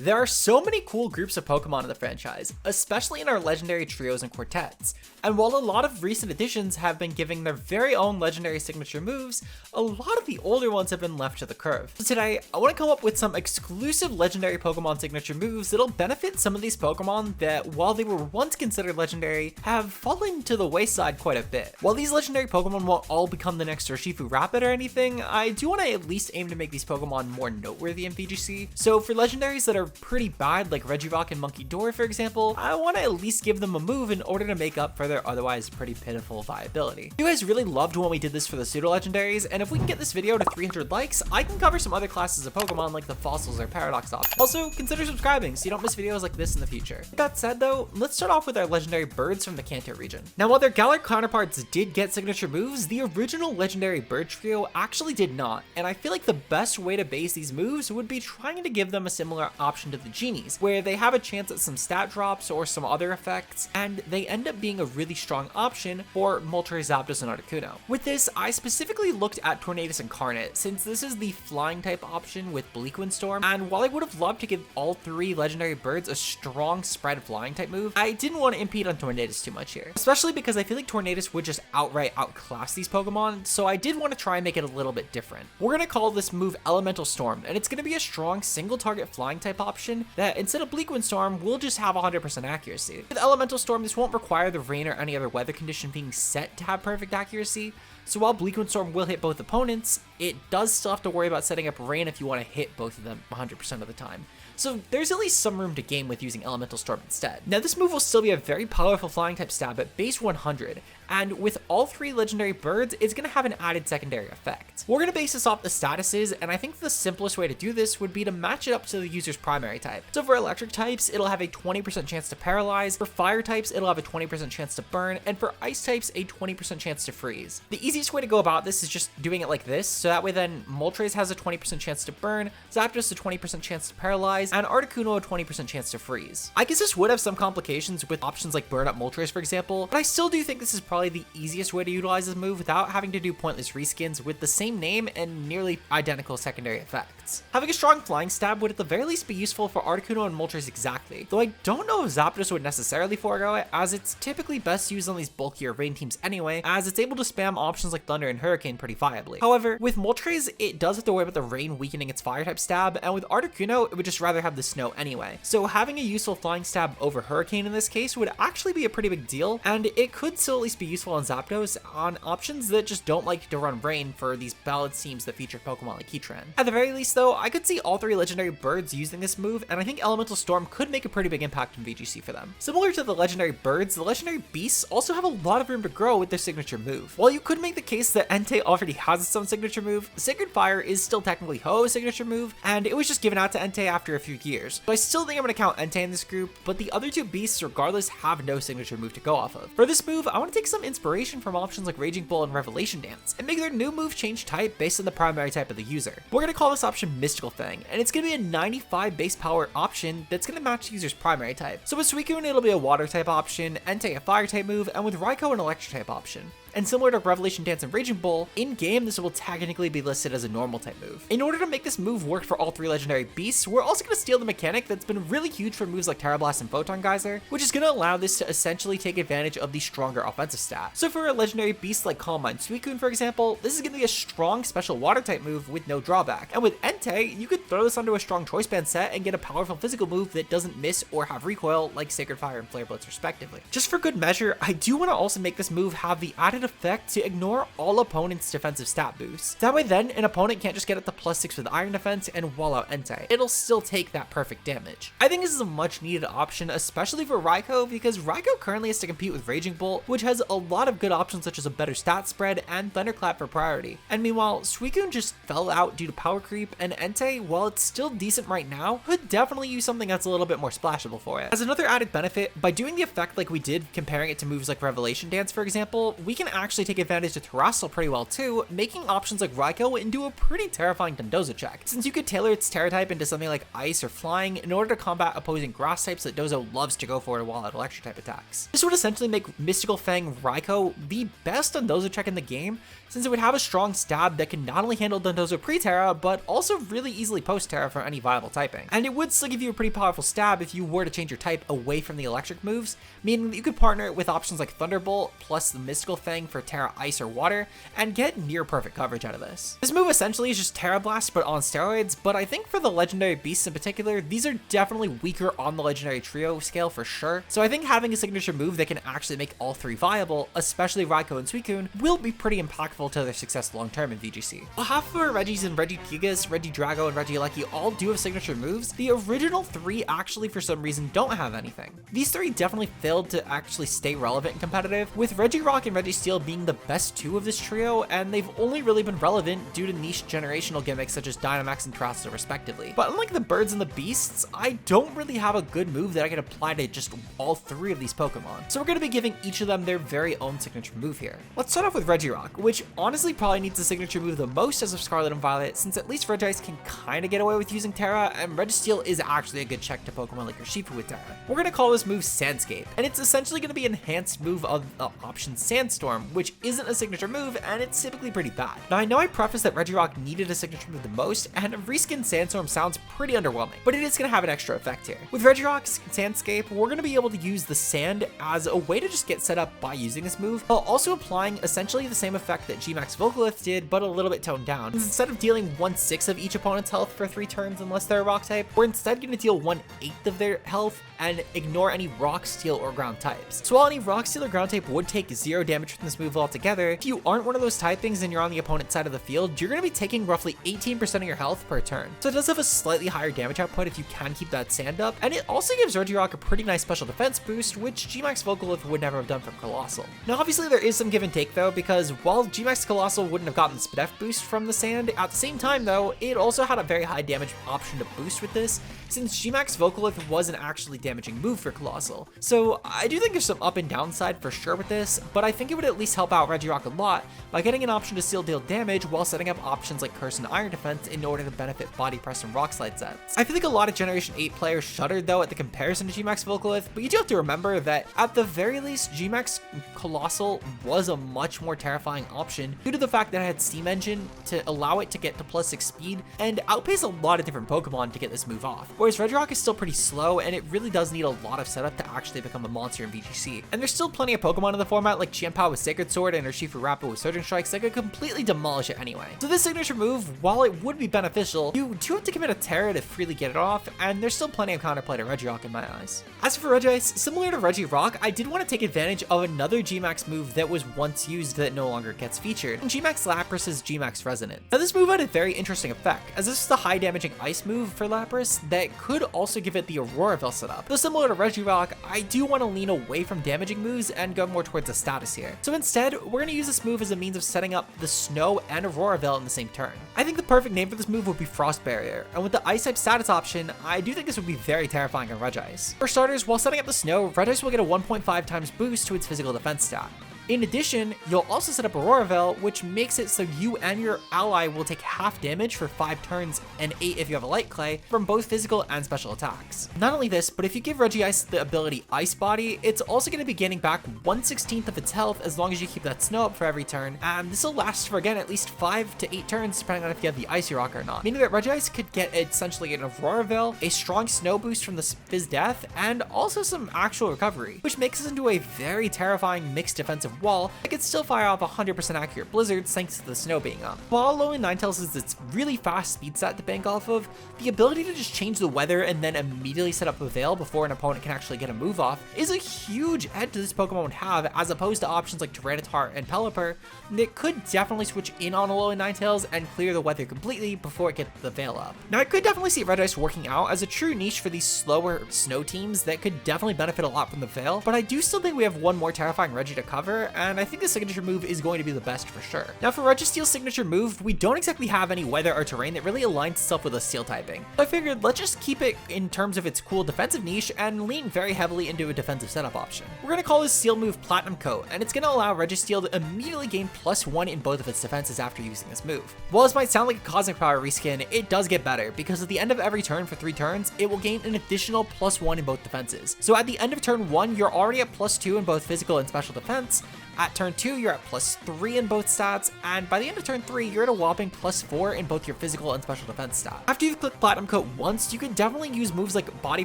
There are so many cool groups of Pokemon in the franchise, especially in our legendary trios and quartets. And while a lot of recent additions have been giving their very own legendary signature moves, a lot of the older ones have been left to the curve. So today, I want to come up with some exclusive legendary Pokemon signature moves that'll benefit some of these Pokemon that, while they were once considered legendary, have fallen to the wayside quite a bit. While these legendary Pokemon won't all become the next Urshifu Rapid or anything, I do want to at least aim to make these Pokemon more noteworthy in VGC. So for legendaries that are pretty bad, like Regigigas and Monkey Door for example, I want to at least give them a move in order to make up for their otherwise pretty pitiful viability. You guys really loved when we did this for the pseudo legendaries, and if we can get this video to 300 likes, I can cover some other classes of Pokemon like the fossils or paradox options. Also, consider subscribing so you don't miss videos like this in the future. With that said though, let's start off with our legendary birds from the Kanto region. Now while their Galar counterparts did get signature moves, the original legendary bird trio actually did not, and I feel like the best way to base these moves would be trying to give them a similar option to the genies, where they have a chance at some stat drops or some other effects, and they end up being a really strong option for Moltres, Zapdos, and Articuno. With this, I specifically looked at Tornadus Incarnate, since this is the flying type option with Bleak Windstorm, and while I would have loved to give all three legendary birds a strong spread flying type move, I didn't want to impede on Tornadus too much here, especially because I feel like Tornadus would just outright outclass these Pokemon, so I did want to try and make it a little bit different. We're going to call this move Elemental Storm, and it's going to be a strong single target flying type option that instead of Bleak Windstorm will just have 100% accuracy. With Elemental Storm, this won't require the rain or any other weather condition being set to have perfect accuracy, so while Bleak Windstorm will hit both opponents, it does still have to worry about setting up rain if you want to hit both of them 100% of the time. So there's at least some room to game with using Elemental Storm instead. Now this move will still be a very powerful flying type stab at base 100, and with all three legendary birds, it's going to have an added secondary effect. We're going to base this off the statuses, and I think the simplest way to do this would be to match it up to the user's primary type. So for electric types, it'll have a 20% chance to paralyze, for fire types, it'll have a 20% chance to burn, and for ice types, a 20% chance to freeze. The easiest way to go about this is just doing it like this, so that way then Moltres has a 20% chance to burn, Zapdos a 20% chance to paralyze, and Articuno a 20% chance to freeze. I guess this would have some complications with options like burn up Moltres for example, but I still do think this is probably the easiest way to utilize this move without having to do pointless reskins with the same name and nearly identical secondary effects. Having a strong flying stab would at the very least be useful for Articuno and Moltres exactly, though I don't know if Zapdos would necessarily forego it, as it's typically best used on these bulkier rain teams anyway, as it's able to spam options like Thunder and Hurricane pretty viably. However, with Moltres, it does have to worry about the rain weakening its fire type stab, and with Articuno, it would just rather have the snow anyway. So having a useful flying stab over Hurricane in this case would actually be a pretty big deal, and it could still at least be useful on Zapdos on options that just don't like to run rain for these ballad teams that feature Pokemon like Heatran. At the very least though, I could see all three legendary birds using this move, and I think Elemental Storm could make a pretty big impact in VGC for them. Similar to the legendary birds, the legendary beasts also have a lot of room to grow with their signature move. While you could make the case that Entei already has its own signature move, Sacred Fire is still technically Ho-Oh's signature move, and it was just given out to Entei after a few years. So I still think I'm going to count Entei in this group, but the other two beasts regardless have no signature move to go off of. For this move, I want to take some inspiration from options like Raging Bull and Revelation Dance, and make their new move change type based on the primary type of the user. We're going to call this option Mystical Fang, and it's going to be a 95 base power option that's going to match the user's primary type. So with Suicune, it'll be a water type option, Entei a fire type move, and with Raikou an electric type option. And similar to Revelation Dance and Raging Bull, in-game this will technically be listed as a normal type move. In order to make this move work for all three legendary beasts, we're also going to steal the mechanic that's been really huge for moves like Terra Blast and Photon Geyser, which is going to allow this to essentially take advantage of the stronger offensive stat. So for a legendary beast like Calm Mind Suicune for example, this is going to be a strong special water type move with no drawback. And with Entei, you could throw this onto a strong choice band set and get a powerful physical move that doesn't miss or have recoil like Sacred Fire and Flare Blitz respectively. Just for good measure, I do want to also make this move have the added effect to ignore all opponents' defensive stat boosts. That way then, an opponent can't just get up to +6 with Iron Defense and wall out Entei. It'll still take that perfect damage. I think this is a much needed option, especially for Raikou, because Raikou currently has to compete with Raging Bolt, which has a lot of good options such as a better stat spread and Thunderclap for priority. And meanwhile, Suicune just fell out due to power creep, and Entei, while it's still decent right now, could definitely use something that's a little bit more splashable for it. As another added benefit, by doing the effect like we did comparing it to moves like Revelation Dance for example, we can actually take advantage of Terrestrial pretty well too, making options like Raikou into a pretty terrifying Dondozo check, since you could tailor its Terra type into something like Ice or Flying in order to combat opposing grass types that Dozo loves to go for while at electric type attacks. This would essentially make Mystical Fang Raikou the best Dondozo check in the game, since it would have a strong stab that can not only handle Dondozo pre-Terra, but also really easily post-Terra for any viable typing. And it would still give you a pretty powerful stab if you were to change your type away from the electric moves, meaning that you could partner it with options like Thunderbolt plus the Mystical Fang for Terra, Ice, or Water, and get near perfect coverage out of this. This move essentially is just Terra Blast but on steroids, but I think for the legendary beasts in particular, these are definitely weaker on the legendary trio scale for sure, so I think having a signature move that can actually make all three viable, especially Raikou and Suicune, will be pretty impactful to their success long term in VGC. While half of our Regis and Regigigas, Regidrago, and Regieleki all do have signature moves, the original three actually for some reason don't have anything. These three definitely failed to actually stay relevant and competitive, with Regirock and Registeel being the best two of this trio, and they've only really been relevant due to niche generational gimmicks such as Dynamax and Terrestrial respectively. But unlike the birds and the beasts, I don't really have a good move that I can apply to just all three of these Pokemon, so we're going to be giving each of them their very own signature move here. Let's start off with Regirock, which honestly probably needs a signature move the most as of Scarlet and Violet, since at least Regis can kind of get away with using Terra, and Registeel is actually a good check to Pokemon like Urshifu with Terra. We're going to call this move Sandscape, and it's essentially going to be an enhanced move of the option Sandstorm, which isn't a signature move, and it's typically pretty bad. Now I know I prefaced that Regirock needed a signature move the most, and a reskin Sandstorm sounds pretty underwhelming, but it is going to have an extra effect here. With Regirock's Sandscape, we're going to be able to use the sand as a way to just get set up by using this move, while also applying essentially the same effect that Gmax Volcalith did, but a little bit toned down. Instead of dealing 1/6 of each opponent's health for 3 turns unless they're a rock type, we're instead going to deal 1/8 of their health and ignore any rock, steel, or ground types. So while any rock, steel, or ground type would take 0 damage from this move altogether, if you aren't one of those typings and you're on the opponent's side of the field, you're going to be taking roughly 18% of your health per turn. So it does have a slightly higher damage output if you can keep that sand up, and it also gives Regirock a pretty nice special defense boost, which Gmax Volcalith would never have done from Colossal. Now obviously there is some give and take though, because while Gmax Colossal wouldn't have gotten the Spadef boost from the sand, at the same time though, it also had a very high damage option to boost with this, since Gmax Volcalith was an actually damaging move for Colossal. So I do think there's some up and downside for sure with this, but I think it would at least help out Regirock a lot by getting an option to still deal damage while setting up options like Curse and Iron Defense in order to benefit Body Press and Rock Slide sets. I feel like a lot of Generation 8 players shuddered though at the comparison to Gmax Volcalith, but you do have to remember that at the very least, Gmax Colossal was a much more terrifying option due to the fact that it had Steam Engine to allow it to get to +6 speed and outpace a lot of different Pokemon to get this move off. Whereas Regirock is still pretty slow, and it really does need a lot of setup to actually become a monster in VGC. And there's still plenty of Pokemon in the format like Chienpao with Sacred Sword and Urshifu Rappa with Surging Strikes that could completely demolish it anyway. So this signature move, while it would be beneficial, you do have to commit a Terra to freely get it off, and there's still plenty of counterplay to Regirock in my eyes. As for Regis, similar to Regirock, I did want to take advantage of another Gmax move that was once used that no longer gets featured, and Gmax Lapras's Gmax Resonance. Now this move had a very interesting effect, as this is the high damaging ice move for Lapras that could also give it the Auroraville setup. Though similar to Regirock, I do want to lean away from damaging moves and go more towards a status here. So instead, we're going to use this move as a means of setting up the Snow and Auroraville in the same turn. I think the perfect name for this move would be Frost Barrier, and with the Ice type status option, I do think this would be very terrifying on Regis. For starters, while setting up the Snow, Regis will get a 1.5 times boost to its physical defense stat. In addition, you'll also set up Auroraville, which makes it so you and your ally will take half damage for 5 turns and 8 if you have a Light Clay from both physical and special attacks. Not only this, but if you give Regice the ability Ice Body, it's also going to be gaining back 1/16 of its health as long as you keep that snow up for every turn, and this will last for again at least 5 to 8 turns depending on if you have the Icy Rock or not, meaning that Regice could get essentially an Auroraville, a strong snow boost from the Fizz Death, and also some actual recovery, which makes it into a very terrifying mixed defensive wall that could still fire off 100% accurate blizzards thanks to the snow being up. While Alolan Ninetales is its really fast speed set to bank off of, the ability to just change the weather and then immediately set up a Veil before an opponent can actually get a move off is a huge edge this Pokemon would have, as opposed to options like Tyranitar and Pelipper that could definitely switch in on Alolan Ninetales and clear the weather completely before it gets the Veil up. Now I could definitely see Regice working out as a true niche for these slower snow teams that could definitely benefit a lot from the Veil, but I do still think we have one more terrifying Regi to cover, before, and I think the signature move is going to be the best for sure. Now for Registeel's signature move, we don't exactly have any weather or terrain that really aligns itself with a steel typing. So I figured let's just keep it in terms of its cool defensive niche and lean very heavily into a defensive setup option. We're going to call this steel move Platinum Coat, and it's going to allow Registeel to immediately gain +1 in both of its defenses after using this move. While this might sound like a Cosmic Power reskin, it does get better, because at the end of every turn for 3 turns, it will gain an additional +1 in both defenses. So at the end of turn 1, you're already at +2 in both physical and special defense. At turn 2, you're at +3 in both stats, and by the end of turn 3, you're at a whopping +4 in both your physical and special defense stats. After you've clicked Platinum Coat once, you can definitely use moves like Body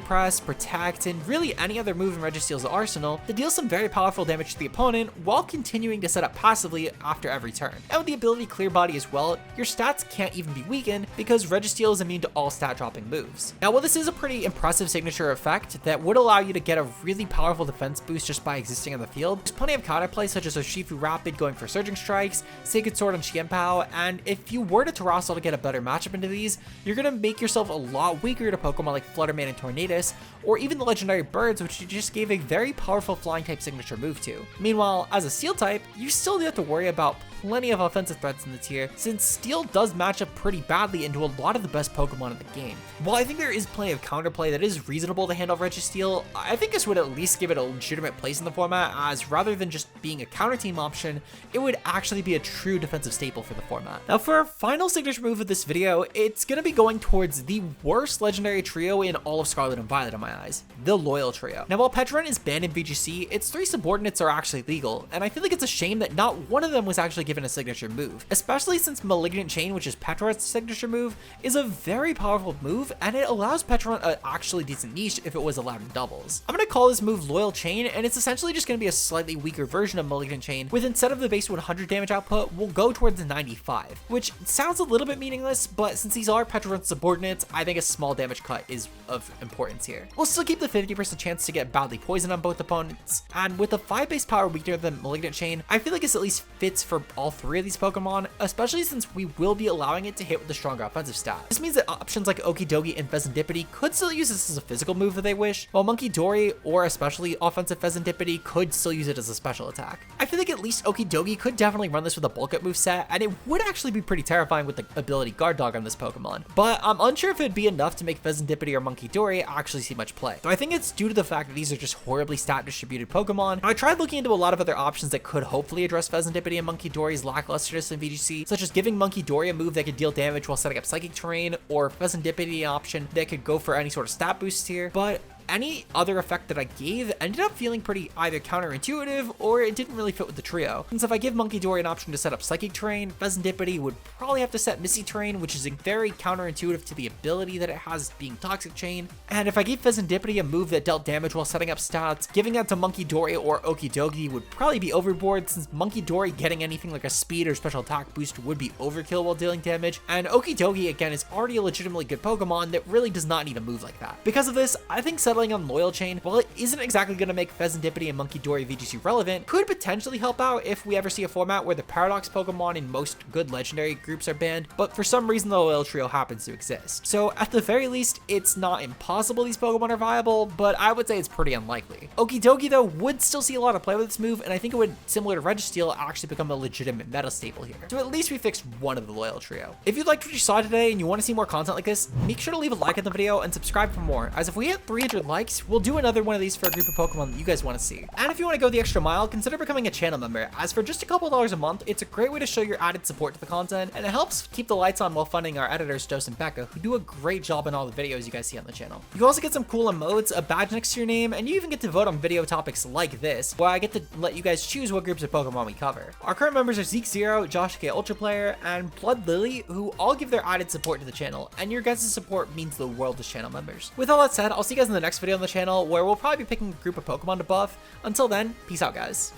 Press, Protect, and really any other move in Registeel's arsenal to deal some very powerful damage to the opponent while continuing to set up passively after every turn. And with the ability Clear Body as well, your stats can't even be weakened because Registeel is immune to all stat dropping moves. Now while this is a pretty impressive signature effect that would allow you to get a really powerful defense boost just by existing on the field, there's plenty of counterplay such as Shifu Rapid going for Surging Strikes, Sacred Sword on Xianpao, and if you were to Terrasal to get a better matchup into these, you're going to make yourself a lot weaker to Pokemon like Fluttermane and Tornadus, or even the legendary Birds, which you just gave a very powerful flying type signature move to. Meanwhile, as a Steel type, you still have to worry about plenty of offensive threats in the tier, since Steel does match up pretty badly into a lot of the best Pokemon in the game. While I think there is plenty of counterplay that is reasonable to handle Registeel, I think this would at least give it a legitimate place in the format, as rather than just being a counter team option, it would actually be a true defensive staple for the format. Now for our final signature move of this video, it's going to be going towards the worst legendary trio in all of Scarlet and Violet in my eyes, the Loyal Trio. Now while Petrun is banned in VGC, its 3 subordinates are actually legal, and I feel like it's a shame that not one of them was actually given a signature move, especially since Malignant Chain, which is Petrun's signature move, is a very powerful move, and it allows Petrun an actually decent niche if it was allowed in doubles. I'm going to call this move Loyal Chain, and it's essentially just going to be a slightly weaker version of Malignant Chain, with instead of the base 100 damage output, we'll go towards the 95, which sounds a little bit meaningless, but since these are Petrun's subordinates, I think a small damage cut is of importance here. We'll still keep the 50% chance to get badly poisoned on both opponents, and with a 5 base power weaker than Malignant Chain, I feel like this at least fits for all 3 of these Pokemon, especially since we will be allowing it to hit with the stronger offensive stat. This means that options like Okidogi and Pheasantipity could still use this as a physical move if they wish, while Monkey Dory or especially offensive Pheasantipity could still use it as a special attack. I feel like at least Okidogi could definitely run this with a bulk up moveset, and it would actually be pretty terrifying with the ability Guard Dog on this Pokemon, but I'm unsure if it'd be enough to make Pheasantipity or Monkey Dory actually see much play. Though I think it's due to the fact that these are just horribly stat distributed Pokemon. I tried looking into a lot of other options that could hopefully address Pheasantipity and Monkey Dory's lacklusterness in VGC, such as giving Monkey Dory a move that could deal damage while setting up Psychic Terrain, or Pheasantipity an option that could go for any sort of stat boost here, but any other effect that I gave ended up feeling pretty either counterintuitive or it didn't really fit with the trio. Since if I give Monkey Dory an option to set up Psychic Terrain, Pheasantipity would probably have to set Misty Terrain, which is very counterintuitive to the ability that it has being Toxic Chain. And if I gave Pheasantipity a move that dealt damage while setting up stats, giving that to Monkey Dory or Okidogi would probably be overboard, since Monkey Dory getting anything like a speed or special attack boost would be overkill while dealing damage, and Okidogi again is already a legitimately good Pokemon that really does not need a move like that. Because of this, I think settling on Loyal Chain, while it isn't exactly going to make Pheasantipity and Monkey Dory VGC relevant, could potentially help out if we ever see a format where the Paradox Pokemon in most good legendary groups are banned, but for some reason the Loyal Trio happens to exist. So at the very least, it's not impossible these Pokemon are viable, but I would say it's pretty unlikely. Okidogi though would still see a lot of play with this move, and I think it would, similar to Registeel, actually become a legitimate meta staple here. So at least we fixed one of the Loyal Trio. If you liked what you saw today and you want to see more content like this, make sure to leave a like on the video and subscribe for more, as if we hit 300 likes, we'll do another one of these for a group of Pokemon that you guys want to see. And if you want to go the extra mile, consider becoming a channel member, as for just a couple dollars a month, it's a great way to show your added support to the content, and it helps keep the lights on while funding our editors, Dos and Becca, who do a great job in all the videos you guys see on the channel. You also get some cool emotes, a badge next to your name, and you even get to vote on video topics like this, where I get to let you guys choose what groups of Pokemon we cover. Our current members are Zeke Zero, Josh K Ultra Player, and Blood Lily, who all give their added support to the channel, and your guys' support means the world as channel members. With all that said, I'll see you guys in the next video on the channel, where we'll probably be picking a group of Pokemon to buff. Until then, peace out, guys.